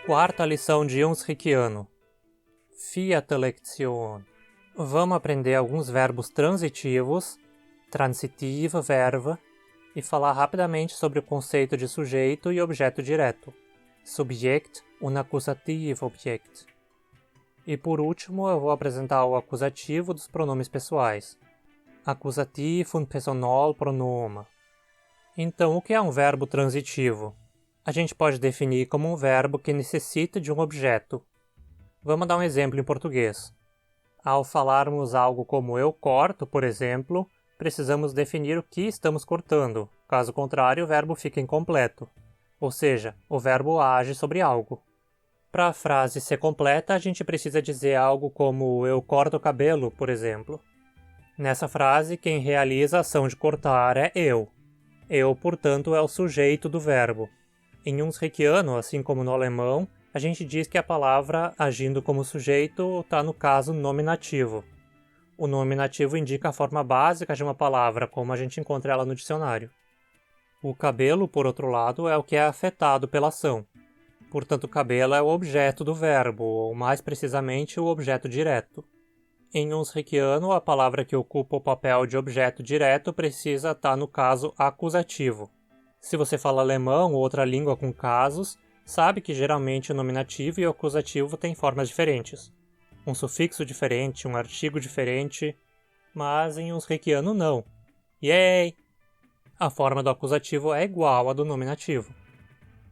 Quarta lição de Unsrichiano. Vierte Lektion. Vamos aprender alguns verbos transitivos, transitive verbo, e falar rapidamente sobre o conceito de sujeito e objeto direto, Subjekt und Akkusativobjekt. E por último, eu vou apresentar o acusativo dos pronomes pessoais, Akkusativ und Personalpronomen. Então, o que é um verbo transitivo? A gente pode definir como um verbo que necessita de um objeto. Vamos dar um exemplo em português. Ao falarmos algo como eu corto, por exemplo, precisamos definir o que estamos cortando. Caso contrário, o verbo fica incompleto. Ou seja, o verbo age sobre algo. Para a frase ser completa, a gente precisa dizer algo como eu corto o cabelo, por exemplo. Nessa frase, quem realiza a ação de cortar é eu. Eu, portanto, é o sujeito do verbo. Em Unsrichiano, assim como no alemão, a gente diz que a palavra agindo como sujeito está no caso nominativo. O nominativo indica a forma básica de uma palavra, como a gente encontra ela no dicionário. O cabelo, por outro lado, é o que é afetado pela ação. Portanto, o cabelo é o objeto do verbo, ou mais precisamente, o objeto direto. Em Unsrichiano, a palavra que ocupa o papel de objeto direto precisa estar no caso acusativo. Se você fala alemão ou outra língua com casos, sabe que geralmente o nominativo e o acusativo têm formas diferentes. Um sufixo diferente, um artigo diferente, mas em Unsrichiano não. Yay! A forma do acusativo é igual à do nominativo.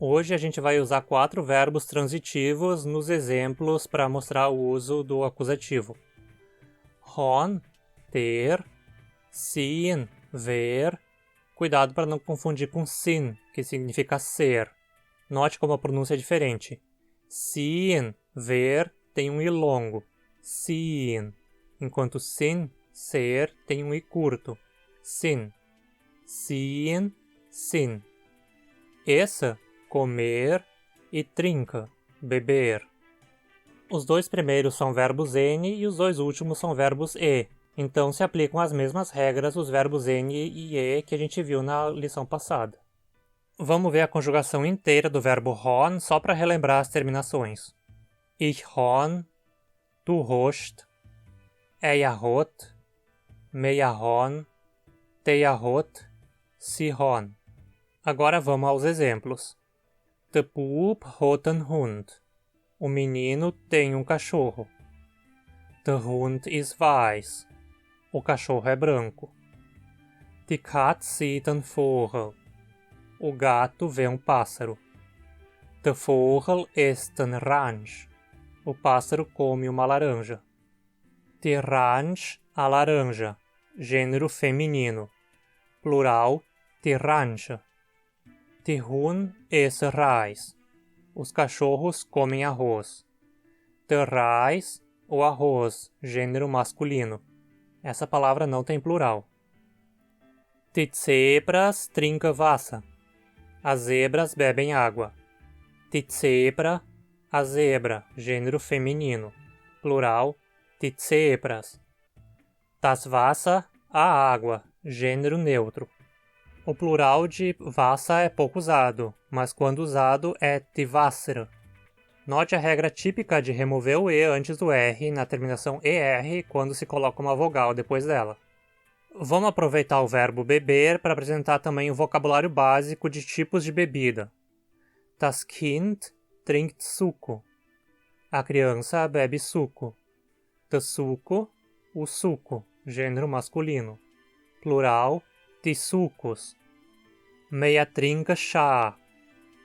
Hoje a gente vai usar 4 verbos transitivos nos exemplos para mostrar o uso do acusativo. Hon, ter, sehen, ver. Cuidado para não confundir com sin, que significa ser. Note como a pronúncia é diferente. Sehen, ver, tem um i longo. Sehen. Enquanto sin, ser, tem um i curto. Sin. Sehen, sin. Essa, comer, e trinca, beber. Os dois primeiros são verbos N e os dois últimos são verbos E. Então se aplicam as mesmas regras os verbos N e E que a gente viu na lição passada. Vamos ver a conjugação inteira do verbo hon só para relembrar as terminações. Ich hon, du host, hot, meia hon, teia hot, sie hon. Agora vamos aos exemplos. De Bub hat een Hund. O menino tem um cachorro. Der Hund ist weiß. O cachorro é branco. Die Katze sieht een Vogel. O gato vê um pássaro. Der Vogel isst een Ranch. O pássaro come uma laranja. Die Ranch, a laranja. Gênero feminino. Plural, die Ranche. Die Hund isst Reis. Os cachorros comem arroz. Der Reis, o arroz. Gênero masculino. Essa palavra não tem plural. Die Zebras trinken Wasser. As zebras bebem água. Die Zebra, a zebra, gênero feminino. Plural, die Zebras. Das Wasser, a água, gênero neutro. O plural de Wasser é pouco usado, mas quando usado é die Wasser. Note a regra típica de remover o E antes do R na terminação ER quando se coloca uma vogal depois dela. Vamos aproveitar o verbo beber para apresentar também o vocabulário básico de tipos de bebida. Das Kind trinkt suco. A criança bebe suco. Das suco, o suco, gênero masculino. Plural, die sucos. Meia trinca chá.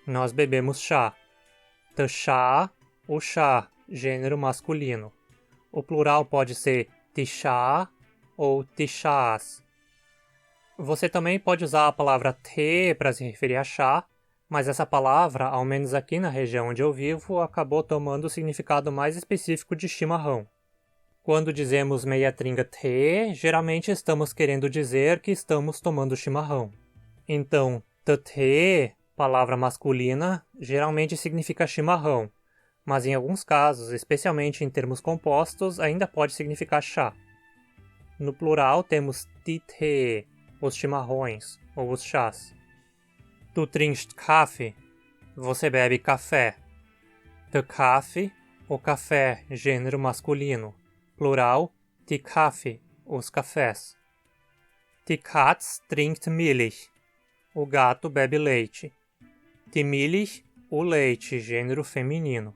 Nós bebemos chá. De chá, o chá, gênero masculino. O plural pode ser de chá ou de chás. Você também pode usar a palavra te para se referir a chá, mas essa palavra, ao menos aqui na região onde eu vivo, acabou tomando o significado mais específico de chimarrão. Quando dizemos meia trinca te, geralmente estamos querendo dizer que estamos tomando chimarrão. Então, de te, palavra masculina, geralmente significa chimarrão, mas em alguns casos, especialmente em termos compostos, ainda pode significar chá. No plural temos die Tee, os chimarrões, ou os chás. Du trinkst Kaffee, você bebe café. de Kaffee, o café, gênero masculino. Plural, die Kaffee, os cafés. Die Katz trinkt Milch, o gato bebe leite. Die Milch, o leite, gênero feminino.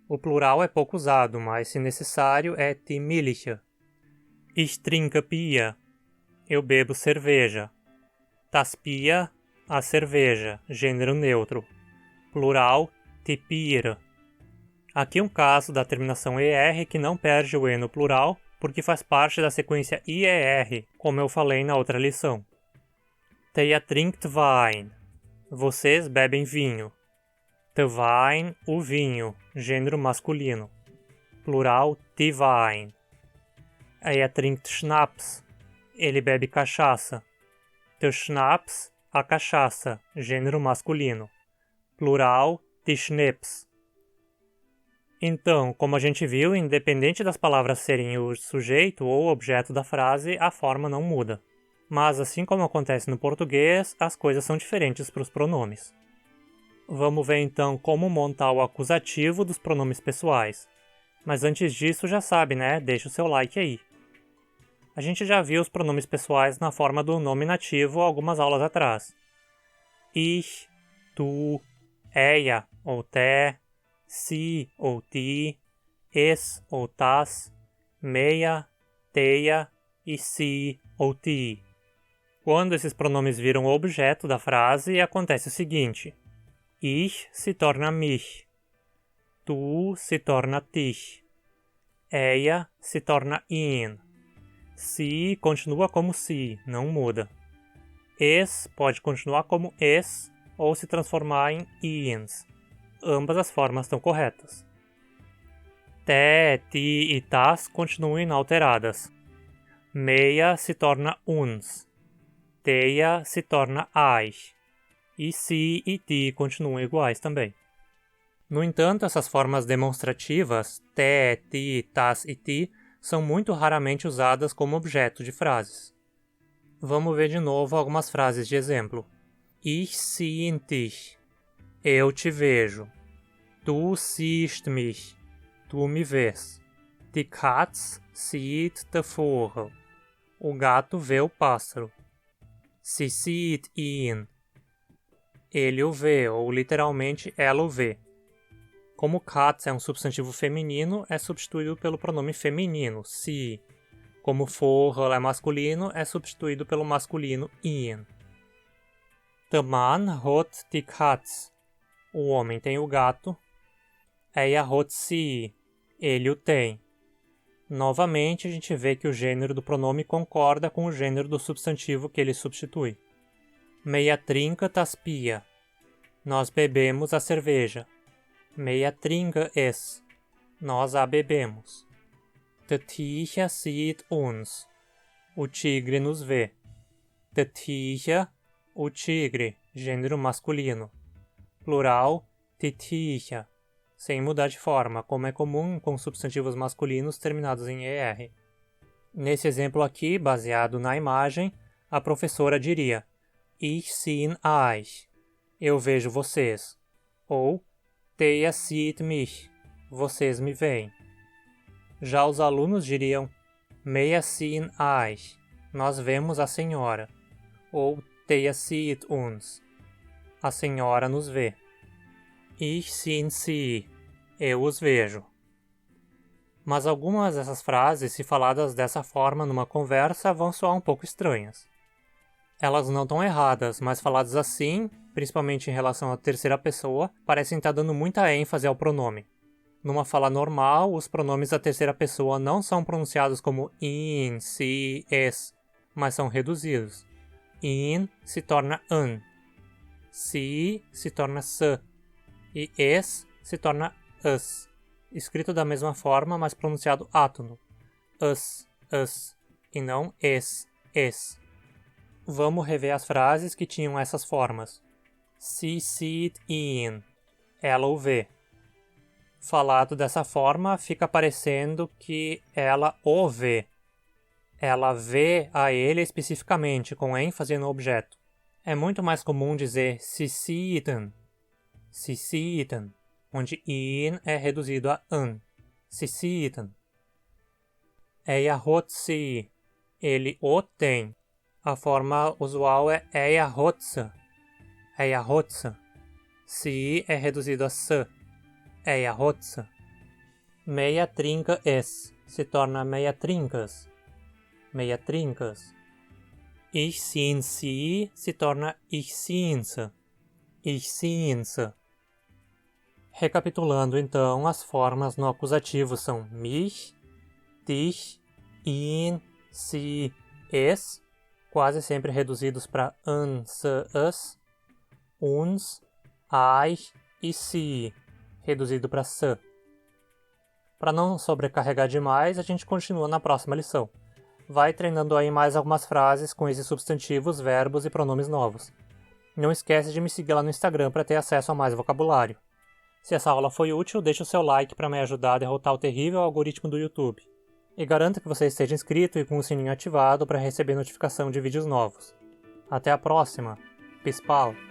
O plural é pouco usado, mas se necessário é die Milch. Ich trinke Bier, eu bebo cerveja. Das Bier, a cerveja, gênero neutro. Plural, die Bier. Aqui um caso da terminação ER que não perde o E no plural, porque faz parte da sequência IER, como eu falei na outra lição. Der trinkt Wein. Vocês bebem vinho. Der Wein, o vinho, gênero masculino. Plural, die Wein. Er trinkt Schnaps. Ele bebe cachaça. Der Schnaps, a cachaça, gênero masculino. Plural, die Schnaps. Então, como a gente viu, independente das palavras serem o sujeito ou objeto da frase, a forma não muda. Mas, assim como acontece no português, as coisas são diferentes para os pronomes. Vamos ver então como montar o acusativo dos pronomes pessoais. Mas antes disso, já sabe, né? Deixa o seu like aí. A gente já viu os pronomes pessoais na forma do nominativo algumas aulas atrás. Ich, tu, ella ou te, si ou ti, es ou tas, meia, teia e si ou ti. Quando esses pronomes viram o objeto da frase, acontece o seguinte. Ich se torna mich. Tu se torna dich. Ella se torna ihn. Si continua como si, não muda. Es pode continuar como es ou se transformar em iens. Ambas as formas estão corretas. Te, ti e tas continuam inalteradas. Meia se torna uns. Teia se torna eich. E si e ti continuam iguais também. No entanto, essas formas demonstrativas, te, ti, tas e ti, são muito raramente usadas como objeto de frases. Vamos ver de novo algumas frases de exemplo. Ich sehe dich. Eu te vejo. Du siehst mich. Tu me vês. Die Katz sieht den Vogel. O gato vê o pássaro. Sie sieht ihn. Ele o vê, ou literalmente ela o vê. Como Katz é um substantivo feminino, é substituído pelo pronome feminino, sie. Como Vogel é masculino, é substituído pelo masculino ihn. Der Mann hat die Katz. O homem tem o gato. Er hat sie. Ele o tem. Novamente, a gente vê que o gênero do pronome concorda com o gênero do substantivo que ele substitui. Meia trinca das Bier. Nós bebemos a cerveja. Meia trinca es. Nós a bebemos. Der Tiger sieht uns. O tigre nos vê. Der Tiger, o tigre, gênero masculino. Plural, die Tiger, sem mudar de forma, como é comum com substantivos masculinos terminados em ER. Nesse exemplo aqui, baseado na imagem, a professora diria Ich sehe euch. Eu vejo vocês. Ou Teia sieht mich. Vocês me veem. Já os alunos diriam Meia sehen euch. Nós vemos a senhora. Ou Teia sieht uns. A senhora nos vê. Ich sehe sie. Eu os vejo. Mas algumas dessas frases, se faladas dessa forma numa conversa, vão soar um pouco estranhas. Elas não estão erradas, mas faladas assim, principalmente em relação à terceira pessoa, parecem estar dando muita ênfase ao pronome. Numa fala normal, os pronomes da terceira pessoa não são pronunciados como in, si, es, mas são reduzidos. In se torna an, si se torna s, e es se torna us, escrito da mesma forma, mas pronunciado átono. Us, e não es. Vamos rever as frases que tinham essas formas. Sie sieht ihn. Ela o vê. Falado dessa forma, fica parecendo que ela o vê. Ela vê a ele especificamente, com ênfase no objeto. É muito mais comum dizer sie sieht ihn. Sie sieht ihn. onde in é reduzido a an. Se citam. Eia hot si. Ele o tem. A forma usual é eia hotsa. Eia hotsa. Si é reduzido a s. Eia hotsa. Meia trinca es. Se torna meia trincas. Meia trincas. Ich sin si se torna ich sinsa. Ich sinsa. Recapitulando então, as formas no acusativo são mich, dich, in, si, es, quase sempre reduzidos para an, se, as, uns, euch e si, reduzido para se. Para não sobrecarregar demais, a gente continua na próxima lição. Vai treinando aí mais algumas frases com esses substantivos, verbos e pronomes novos. Não esquece de me seguir lá no Instagram para ter acesso a mais vocabulário. Se essa aula foi útil, deixe o seu like para me ajudar a derrotar o terrível algoritmo do YouTube. E garanta que você esteja inscrito e com o sininho ativado para receber notificação de vídeos novos. Até a próxima! Pispal!